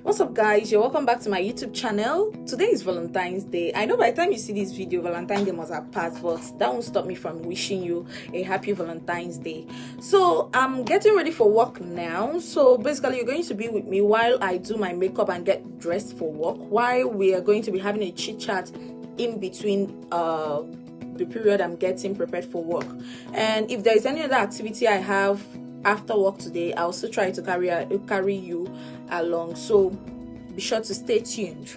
What's up, guys? You're welcome back to my YouTube channel. Today is Valentine's Day. I know by the time you see this video, Valentine's Day must have passed, but that won't stop me from wishing you a happy Valentine's Day. So I'm getting ready for work now. So basically, you're going to be with me while I do my makeup and get dressed for work, while we are going to be having a chit chat in between the period I'm getting prepared for work. And if there is any other activity I have after work today, I'll still try to carry you along, so be sure to stay tuned.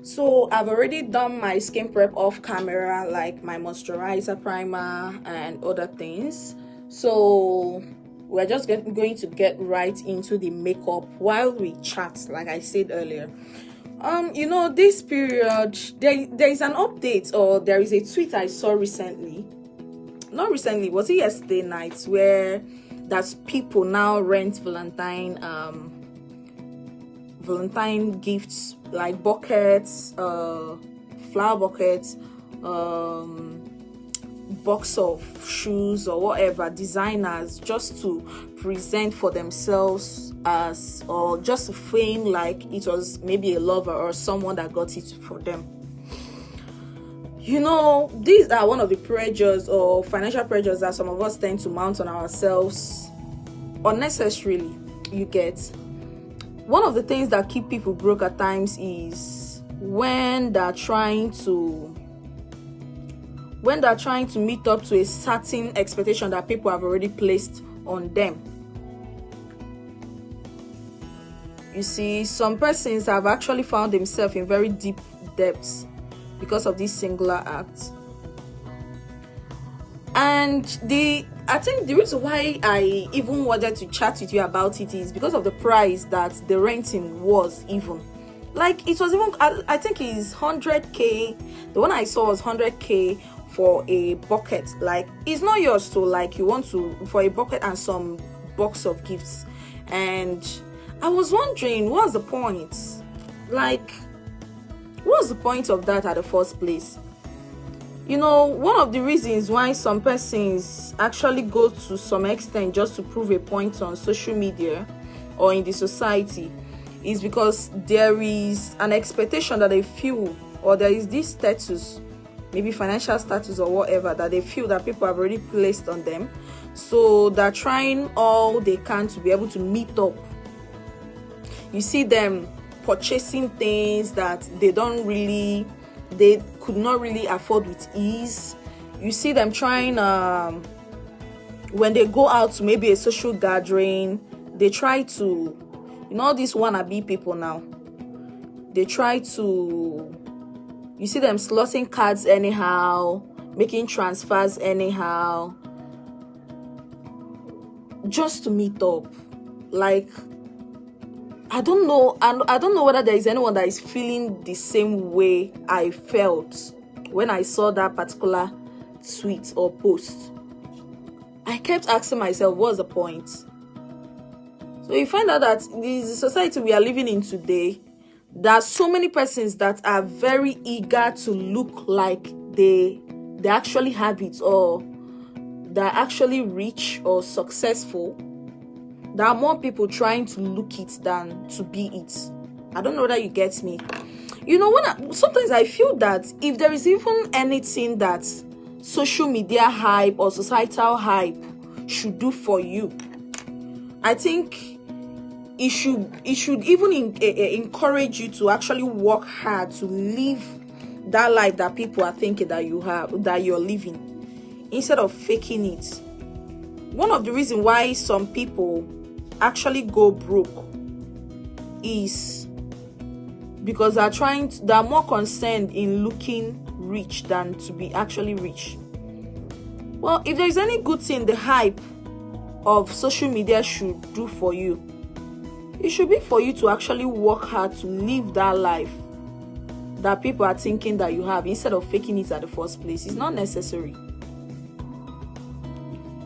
So I've already done my skin prep off camera, like my moisturizer, primer and other things. So we're just going to get right into the makeup while we chat, like I said earlier. This period, there is an update, or there is a tweet I saw recently. Not recently, was it yesterday night, where that people now rent Valentine gifts, like buckets, flower buckets, box of shoes or whatever, designers, just to present for themselves as, or just to feign like it was maybe a lover or someone that got it for them. These are one of the pressures or financial pressures that some of us tend to mount on ourselves unnecessarily. You get, one of the things that keep people broke at times is when they're trying to meet up to a certain expectation that people have already placed on them. You see, some persons have actually found themselves in very deep depths because of this singular act. And I think the reason why I even wanted to chat with you about it is because of the price that the renting was. Even like, it was even, I think it's 100k. The one I saw was 100k for a bucket. Like, it's not yours, so like you want to, for a bucket and some box of gifts. And I was wondering, what's the point? Like, what's the point of that at the first place? One of the reasons why some persons actually go to some extent just to prove a point on social media or in the society is because there is an expectation that they feel, or there is this status, maybe financial status or whatever, that they feel that people have already placed on them. So they're trying all they can to be able to meet up. You see them purchasing things that they could not really afford with ease. You see them trying, when they go out to maybe a social gathering, they try to, these wannabe people now, they try to, you see them slotting cards anyhow, making transfers anyhow, just to meet up. Like, I don't know whether there is anyone that is feeling the same way I felt when I saw that particular tweet or post. I kept asking myself, what's the point? So you find out that the society we are living in today, there are so many persons that are very eager to look like they actually have it, or they're actually rich or successful. There are more people trying to look it than to be it. I don't know whether you get me. Sometimes I feel that if there is even anything that social media hype or societal hype should do for you, I think it should even encourage you to actually work hard to live that life that people are thinking that you're living, instead of faking it. One of the reasons why some people actually go broke is because they're more concerned in looking rich than to be actually rich. Well, if there is any good thing the hype of social media should do for you, it should be for you to actually work hard to live that life that people are thinking that you have, instead of faking it at the first place. It's not necessary.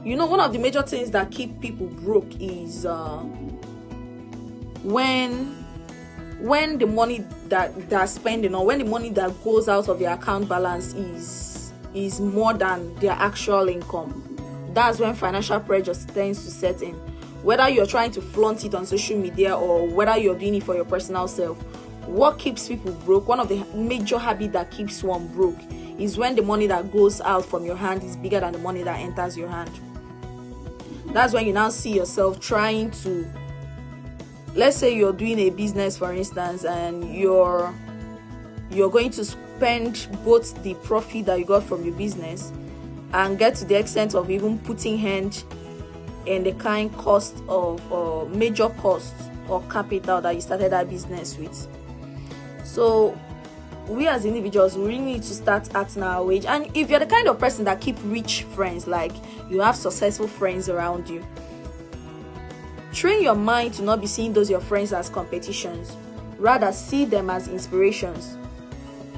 One of the major things that keep people broke is when the money that they're spending, or when the money that goes out of their account balance is more than their actual income. that's when financial pressure tends to set in. Whether you're trying to flaunt it on social media or whether you're doing it for your personal self, what keeps people broke, one of the major habits that keeps one broke, is when the money that goes out from your hand is bigger than the money that enters your hand. That's when you now see yourself trying to, let's say you're doing a business, for instance, and you're going to spend both the profit that you got from your business and get to the extent of even putting hand in the kind cost of or major cost or capital that you started that business with. So we as individuals, we really need to start acting our age. And if you're the kind of person that keep rich friends, like you have successful friends around you, train your mind to not be seeing those your friends as competitions, rather see them as inspirations.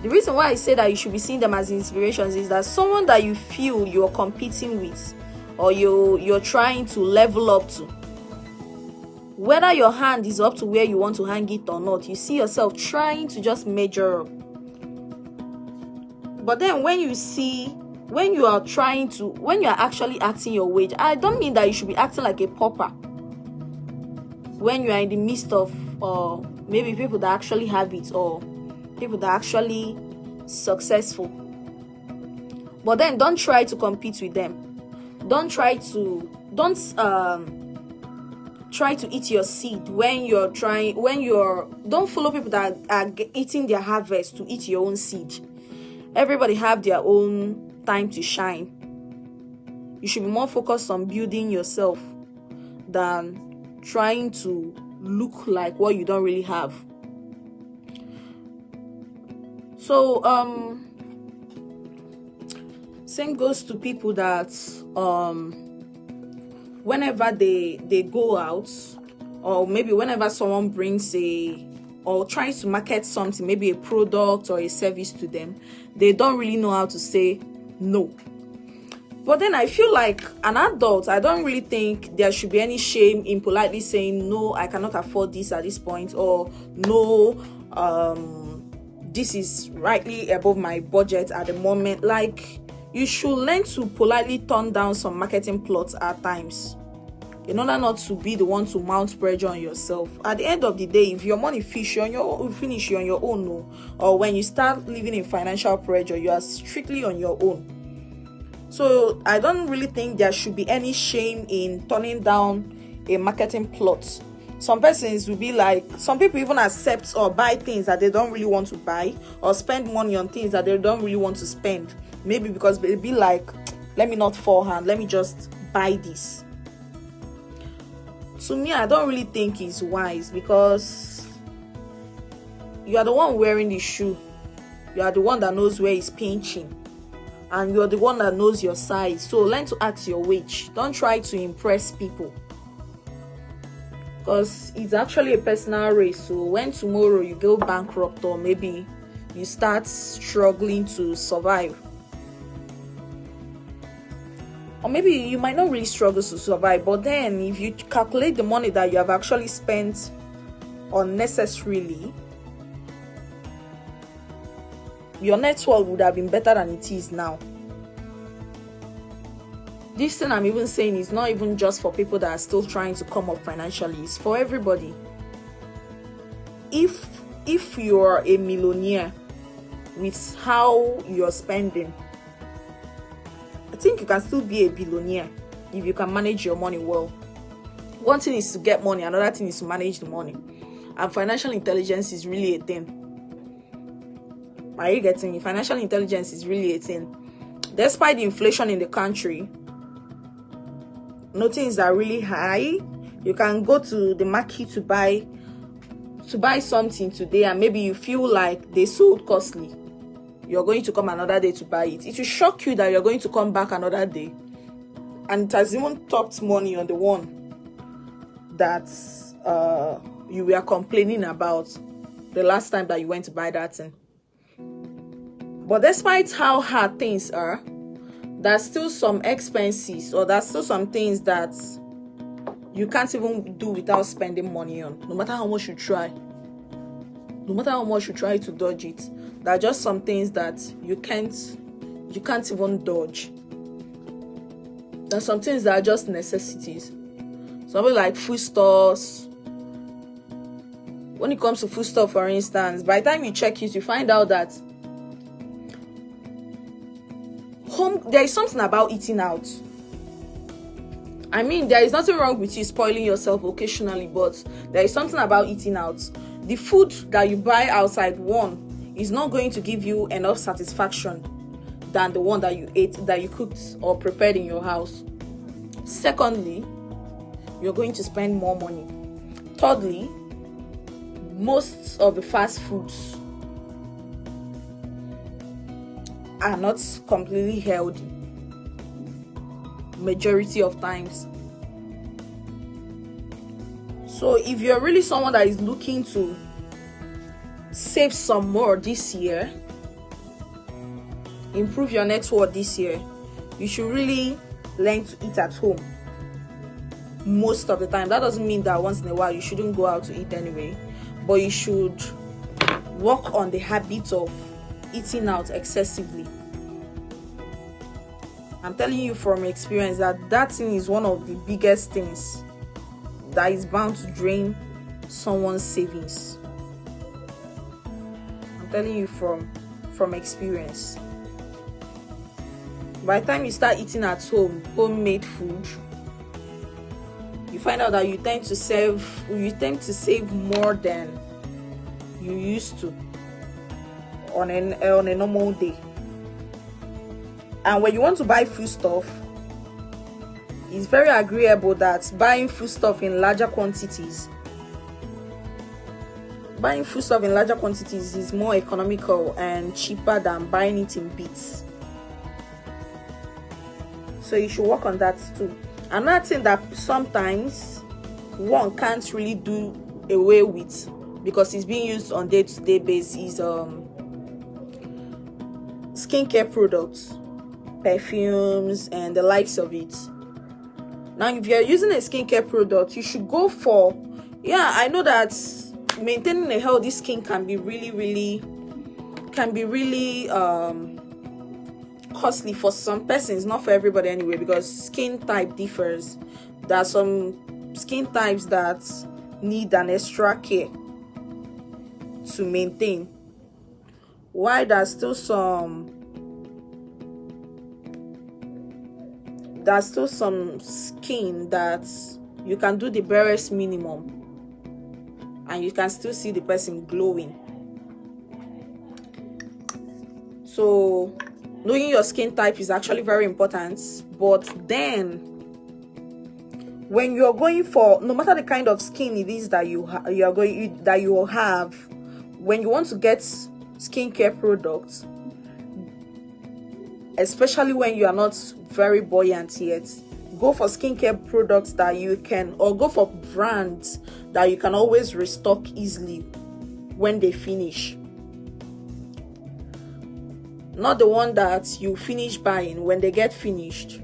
The reason why I say that you should be seeing them as inspirations is that someone that you feel you're competing with or you're trying to level up to, whether your hand is up to where you want to hang it or not, you see yourself trying to just measure up. But then when you are actually acting your wage, I don't mean that you should be acting like a pauper when you are in the midst of maybe people that actually have it or people that are actually successful. But then don't try to compete with them. Don't try to eat your seed don't follow people that are eating their harvest to eat your own seed. Everybody have their own time to shine. You should be more focused on building yourself than trying to look like what you don't really have. So same goes to people that whenever they go out, or maybe whenever someone brings or tries to market something, maybe a product or a service to them, they don't really know how to say no. But then I feel like an adult, I don't really think there should be any shame in politely saying, no, I cannot afford this at this point, or no, this is rightly above my budget at the moment. Like, you should learn to politely turn down some marketing plots at times, in order not to be the one to mount pressure on yourself. At the end of the day, if your money finish you on your own, no. Or when you start living in financial pressure, you are strictly on your own. So I don't really think there should be any shame in turning down a marketing plot. Some persons will be like, some people even accept or buy things that they don't really want to buy, or spend money on things that they don't really want to spend. Maybe because they'll be like, let me not forehand, let me just buy this. To me, I don't really think it's wise, because you are the one wearing the shoe. You are the one that knows where it's pinching. And you're the one that knows your size. So learn to act your wage. Don't try to impress people, because it's actually a personal race. So when tomorrow you go bankrupt, or maybe you start struggling to survive, or maybe you might not really struggle to survive, but then if you calculate the money that you have actually spent unnecessarily, your net worth would have been better than it is now. This thing I'm even saying is not even just for people that are still trying to come up financially. It's for everybody. If you're a millionaire with how you're spending, I think you can still be a billionaire if you can manage your money well. One thing is to get money, another thing is to manage the money. And financial intelligence is really a thing. Are you getting me? Financial intelligence is really a thing. Despite the inflation in the country, things are really high. You can go to the market to buy something today, and maybe you feel like they sold costly. You're going to come another day to buy it. It will shock you that you're going to come back another day, and it has even topped money on the one that you were complaining about the last time that you went to buy that thing. But despite how hard things are, there's still some expenses, or there's still some things that you can't even do without spending money on, no matter how much you try. No matter how much you try to dodge it, there are just some things that you can't even dodge. There's some things that are just necessities. Something like food stores. When it comes to food store, for instance, by the time you check it, you find out that there is something about eating out. I mean, there is nothing wrong with you spoiling yourself occasionally, but there is something about eating out. The food that you buy outside, one, is not going to give you enough satisfaction than the one that you ate, that you cooked or prepared in your house. Secondly, you're going to spend more money. Thirdly, most of the fast foods are not completely healthy majority of times. So if you're really someone that is looking to save some more this year, improve your net worth this year, you should really learn to eat at home most of the time. That doesn't mean that once in a while you shouldn't go out to eat anyway, but you should work on the habit of eating out excessively. I'm telling you from experience that thing is one of the biggest things that is bound to drain someone's savings. I'm telling you from experience. By the time you start eating at home, homemade food, you find out that you tend to save more than you used to on a normal day. And when you want to buy food stuff, it's very agreeable that buying food stuff in larger quantities is more economical and cheaper than buying it in bits. So you should work on that too. Another thing that sometimes one can't really do away with because it's being used on day-to-day basis is skincare products, perfumes, and the likes of it. Now, if you're using a skincare product, you should go for, I know that maintaining a healthy skin can be really costly for some persons, not for everybody anyway, because skin type differs. There are some skin types that need an extra care to maintain, while there's still some skin that you can do the barest minimum and you can still see the person glowing. So knowing your skin type is actually very important. But then when you're going for, no matter the kind of skin it is that you will have, when you want to get skincare products, especially when you are not very buoyant yet, go for skincare products that you can, or go for brands that you can always restock easily when they finish. Not the one that you finish buying, when they get finished,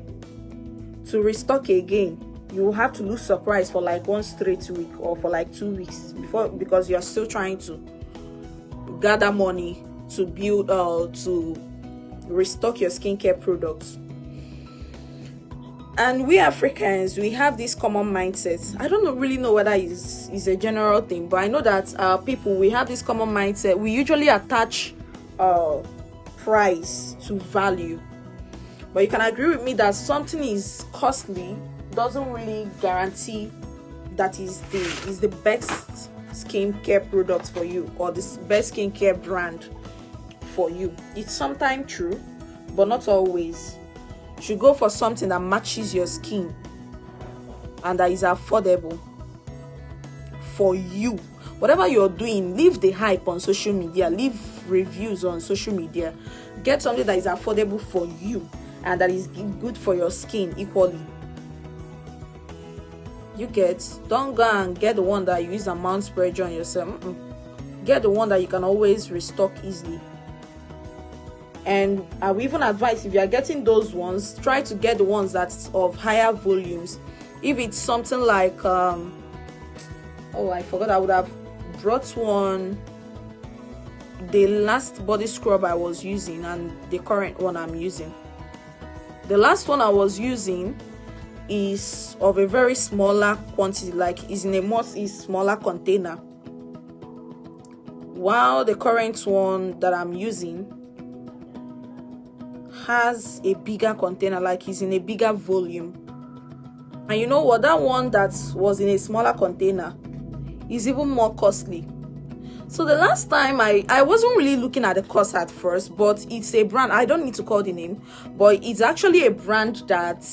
to restock again, you will have to lose surprise for like one straight week or for like 2 weeks because you're still trying to gather money to build to restock your skincare products. And we Africans, we have this common mindset. I don't really know whether it's a general thing, but I know that we have this common mindset. We usually attach price to value. But you can agree with me that something is costly doesn't really guarantee that is the best skincare product for you or the best skincare brand for you. It's sometimes true, but not always. You should go for something that matches your skin and that is affordable for you. Whatever you're doing, leave the hype on social media, leave reviews on social media. Get something that is affordable for you and that is good for your skin equally. Don't go and get the one that you use amount pressure on yourself. Get the one that you can always restock easily. And I will even advise, if you are getting those ones, try to get the ones that's of higher volumes. If it's something like I forgot, I would have brought one, the last body scrub I was using and the current one I'm using. The last one I was using, is of a very smaller quantity, like is in a much smaller container, while the current one that I'm using has a bigger container, like is in a bigger volume. And you know what, that one that was in a smaller container is even more costly. So the last time I wasn't really looking at the cost at first, but it's a brand, I don't need to call the name, but it's actually a brand that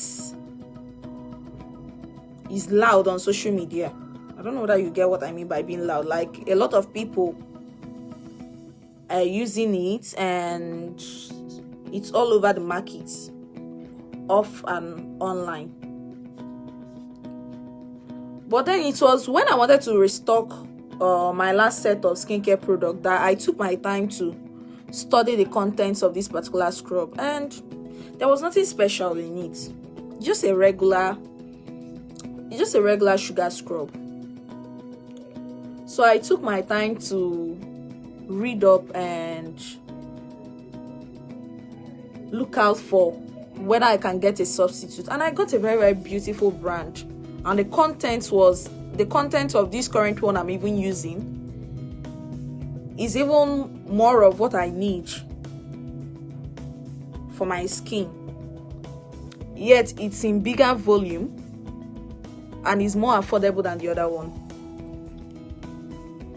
is loud on social media. I don't know whether you get what I mean by being loud. Like, a lot of people are using it and it's all over the market, off and online. But then it was when I wanted to restock my last set of skincare product that I took my time to study the contents of this particular scrub, and there was nothing special in it. Just a regular sugar scrub. So I took my time to read up and look out for whether I can get a substitute, and I got a very, very beautiful brand. And the content of this current one I'm even using is even more of what I need for my skin, yet it's in bigger volume and is more affordable than the other one.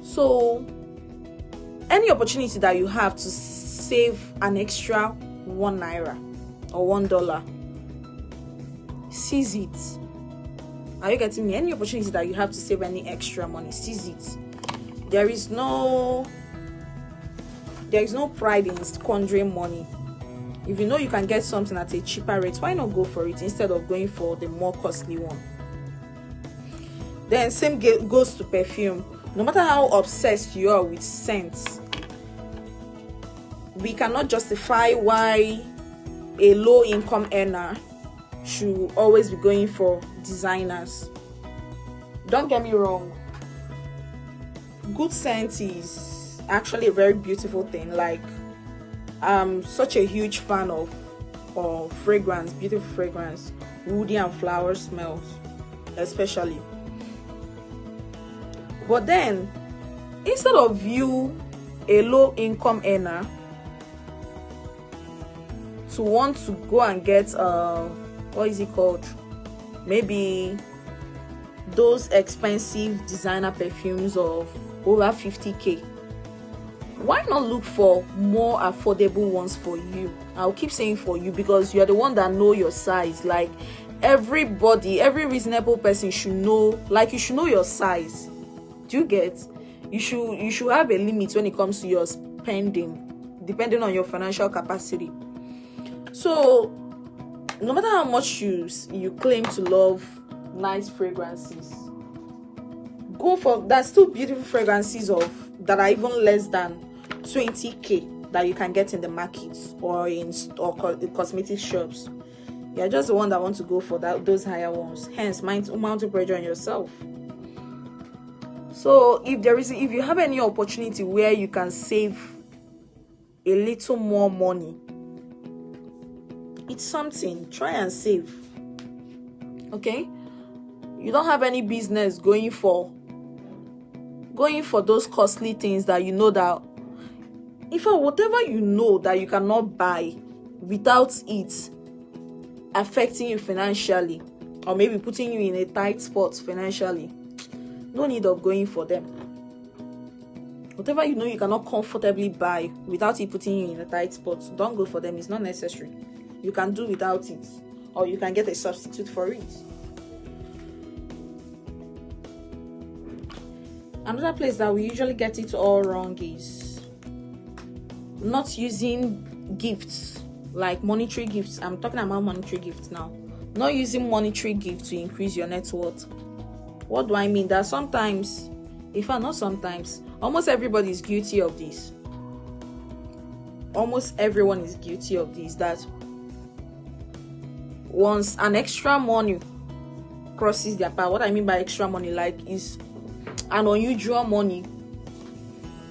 So any opportunity that you have to save an extra £1 or $1, seize it. Are you getting me? Any opportunity that you have to save any extra money, seize it. There is no pride in squandering money. If you know you can get something at a cheaper rate, why not go for it instead of going for the more costly one? Then same goes to perfume. No matter how obsessed you are with scents, we cannot justify why a low-income earner should always be going for designers. Don't get me wrong, good scent is actually a very beautiful thing. Like, I'm such a huge fan of fragrance, beautiful fragrance, woody and flower smells especially. But then, instead of you, a low-income earner, to want to go and get what is it called, maybe those expensive designer perfumes of over 50k, why not look for more affordable ones for you? I'll keep saying for you, because you're the one that know your size. Like, everybody, every reasonable person should know, like, you should know your size. Do you get? You should have a limit when it comes to your spending, depending on your financial capacity. So no matter how much you claim to love nice fragrances, go for, there's still beautiful fragrances that are even less than 20k that you can get in the market or in cosmetic shops. You're just the one that wants to go for those higher ones, hence mounting pressure on yourself. So if you have any opportunity where you can save a little more money, it's something. Try and save. Okay? You don't have any business going for those costly things that you know that, in fact, whatever you know that you cannot buy without it affecting you financially, or maybe putting you in a tight spot financially, no need of going for them. Whatever you know you cannot comfortably buy without it putting you in a tight spot, don't go for them. It's not necessary. You can do without it, or you can get a substitute for it. Another place that we usually get it all wrong is not using gifts, like monetary gifts. I'm talking about monetary gifts now. Not using monetary gifts to increase your net worth. What do I mean? That sometimes, in fact, not sometimes, almost everybody is guilty of this. Almost everyone is guilty of this. That once an extra money crosses their path, what I mean by extra money, like, is an unusual money,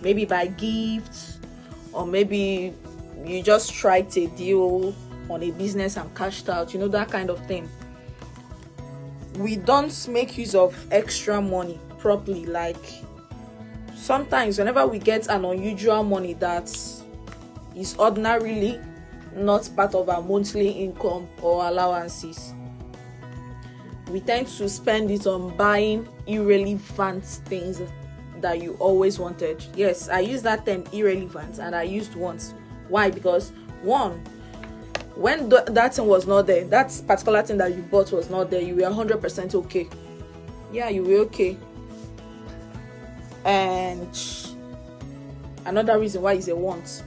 maybe by gifts, or maybe you just striked a deal on a business and cashed out, that kind of thing. we don't make use of extra money properly. Like sometimes whenever we get an unusual money that is ordinarily not part of our monthly income or allowances, we tend to spend it on buying irrelevant things that you always wanted. Yes, I use that term irrelevant, and I used once. Why? Because one, when that thing was not there, that particular thing that you bought was not there, you were 100% okay. Yeah, you were okay. And another reason why is a want.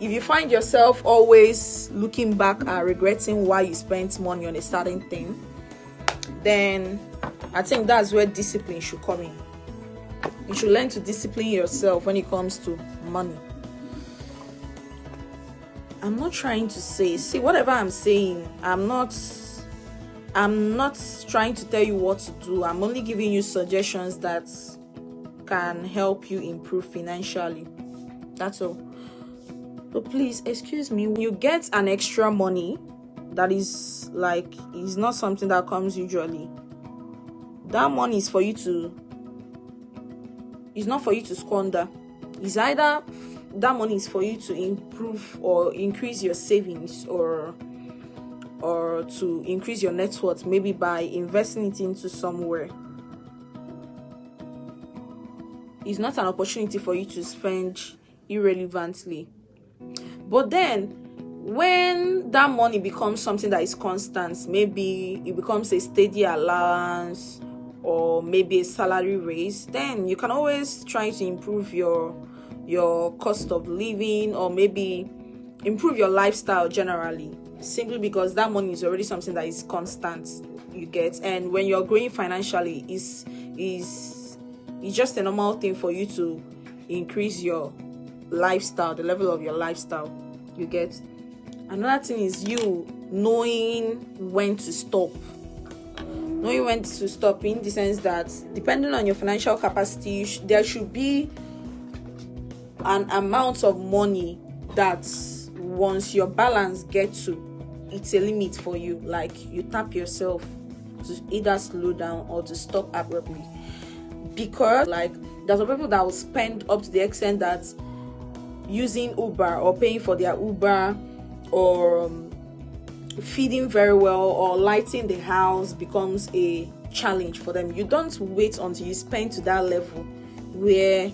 If you find yourself always looking back and regretting why you spent money on a certain thing, then I think that's where discipline should come in. You should learn to discipline yourself when it comes to money. I'm not trying to see whatever I'm saying, I'm not trying to tell you what to do. I'm only giving you suggestions that can help you improve financially. That's all. But please, excuse me, when you get an extra money that is not something that comes usually, that money is not for you to squander. It's either that money is for you to improve or increase your savings, or to increase your net worth, maybe by investing it into somewhere. It's not an opportunity for you to spend irrelevantly. But then when that money becomes something that is constant, maybe it becomes a steady allowance or maybe a salary raise, then you can always try to improve your cost of living, or maybe improve your lifestyle generally, simply because that money is already something that is constant, you get. And when you're growing financially, is just a normal thing for you to increase your lifestyle, the level of your lifestyle, you get. Another thing is you knowing when to stop in the sense that depending on your financial capacity, there should be an amount of money that once your balance gets to, it's a limit for you. Like you tap yourself to either slow down or to stop abruptly. Because like there's some people that will spend up to the extent that using Uber or paying for their Uber or feeding very well or lighting the house becomes a challenge for them. You don't wait until you spend to that level where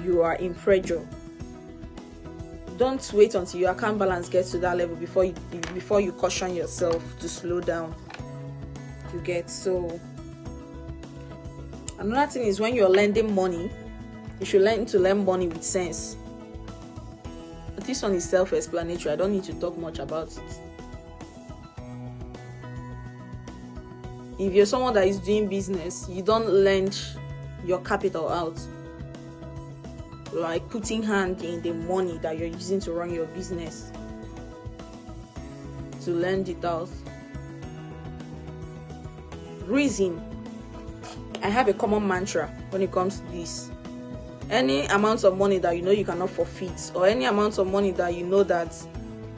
you are in pressure. Don't wait until your account balance gets to that level before you caution yourself to slow down, you get. So another thing is when you're lending money, you should learn to lend money with sense. This one is self-explanatory. I don't need to talk much about it. If you're someone that is doing business, you don't lend your capital out, like putting hand in the money that you're using to run your business, to lend it out. Reason. I have a common mantra when it comes to this. Any amount of money that you know you cannot forfeit, or any amount of money that you know that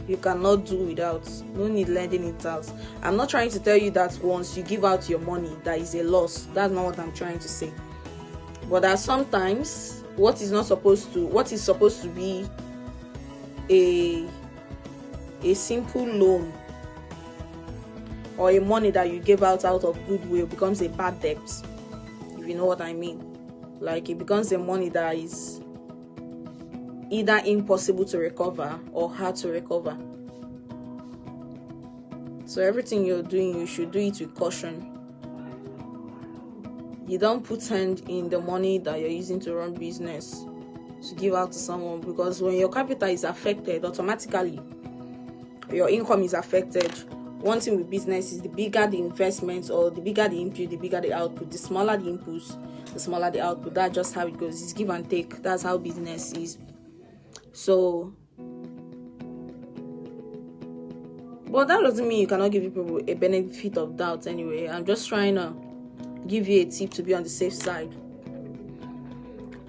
you cannot do without, no need lending it out. I'm not trying to tell you that once you give out your money, that is a loss. That's not what I'm trying to say. But that sometimes what is supposed to be a simple loan or a money that you gave out of goodwill becomes a bad debt, if you know what I mean. Like it becomes a money that is either impossible to recover or hard to recover. So everything you're doing, you should do it with caution. You don't put hand in the money that you're using to run business to give out to someone, because when your capital is affected, automatically your income is affected. One thing with business is the bigger the investment or the bigger the input, the bigger the output. The smaller the inputs, the smaller the output. That's just how it goes. It's give and take. That's how business is. So, but that doesn't mean you cannot give people a benefit of doubt anyway. I'm just trying to give you a tip to be on the safe side.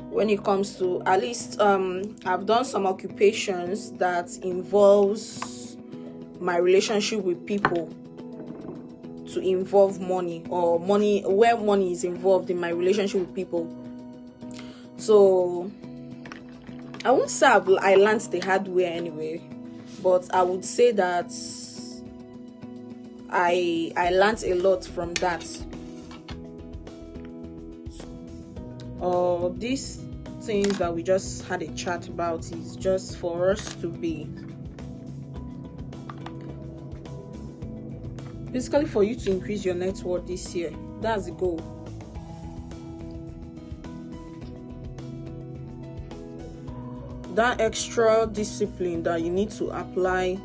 When it comes to, at least I've done some occupations that involves my relationship with people. to involve money, or money where money is involved in my relationship with people. So I won't say I learned the hard way anyway, but I would say that I learned a lot from that. These things that we just had a chat about is just for us to be, basically for you to increase your net worth this year. That's the goal. That extra discipline that you need to apply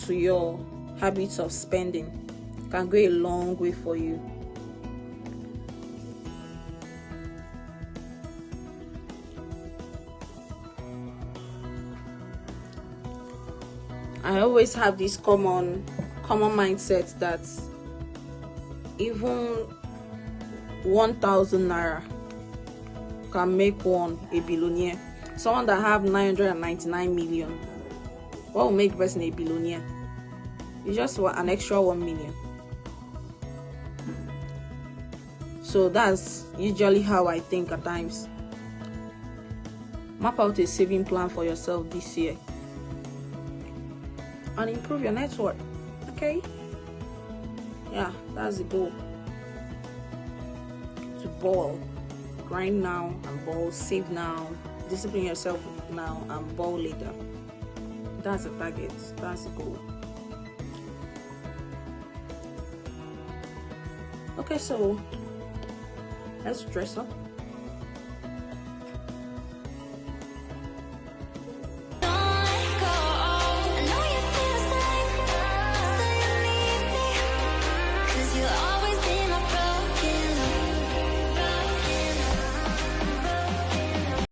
to your habits of spending can go a long way for you. I always have this common mindset that even 1,000 naira can make one a billionaire. Someone that have 999 million, what will make person a billionaire? It's just an extra 1 million. So that's usually how I think at times. Map out a saving plan for yourself this year and improve your net worth. Okay? Yeah, that's the goal. To ball. Grind now and ball. Save now. Discipline yourself now and ball later. That's the target. That's the goal. Okay, so let's dress up.